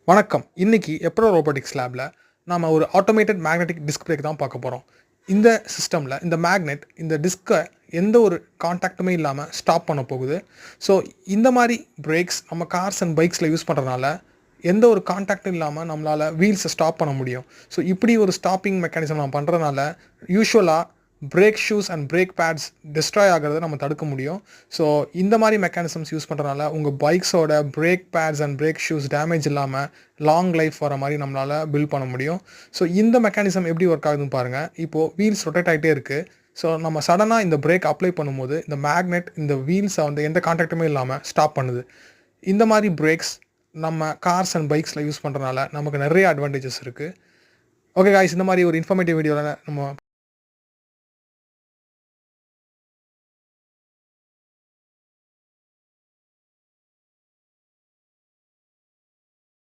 வணக்கம். இன்னைக்கு Ebro robotics லேப்ல நாம ஒரு ஆட்டோமேட்டட் மேக்னெட்டிக் டிஸ்க் பிரேக் தான் பார்க்க போறோம். இந்த சிஸ்டம்ல இந்த மேக்னெட் இந்த டிஸ்க்க எந்த ஒரு கான்டாக்ட்டுமே இல்லாம ஸ்டாப் பண்ண போகுது. ஸோ இந்த மாரி பிரேக்ஸ் நம்ம கார்ஸ் அண்ட் பைக்ஸ்ல யூஸ் பண்றனால எந்த ஒரு கான்டாக்ட்டும் இல்லாம நம்மளால வீல்ஸ ஸ்டாப் பண்ண முடியும். ஸோ இப்படி ஒரு ஸ்டாப்பிங் மெக்கானிசம் நம்ம பண்றனால யூசுவலா brake shoes and brake pads destroy ஆகுறத நம்ம தடுக்க முடியும். ஸோ இந்த மாரி மெக்கானிசம்ஸ் யூஸ் பண்றனால உங்க பைக்ஸோட brake pads and brake shoes damage இல்லாம லாங் லைஃப் வர மாரி நம்மளால பில்ட் பண்ண முடியும். ஸோ இந்த மெக்கானிசம் எப்படி ஒர்க் ஆகுதுன்னு பாருங்க. இப்போ வீல்ஸ் ரொட்டேட் ஆயிட்டே இருக்கு. ஸோ நம்ம சடனா இந்த பிரேக் அப்ளை பண்ணும்போது இந்த மேக்னெட் இந்த வீல்ஸ வந்து எந்த கான்டாக்ட்டுமே இல்லாம ஸ்டாப் பண்ணுது. இந்த மாரி பிரேக்ஸ் நம்ம கார்ஸ் அண்ட் பைக்ஸ்ல யூஸ் பண்றனால நமக்கு நெறைய அட்வான்டேஜஸ் இருக்கு. ஓகே காய்ஸ், இந்த மாரி ஒரு இன்ஃபர்மேட்டிவ் வீடியோல நம்ம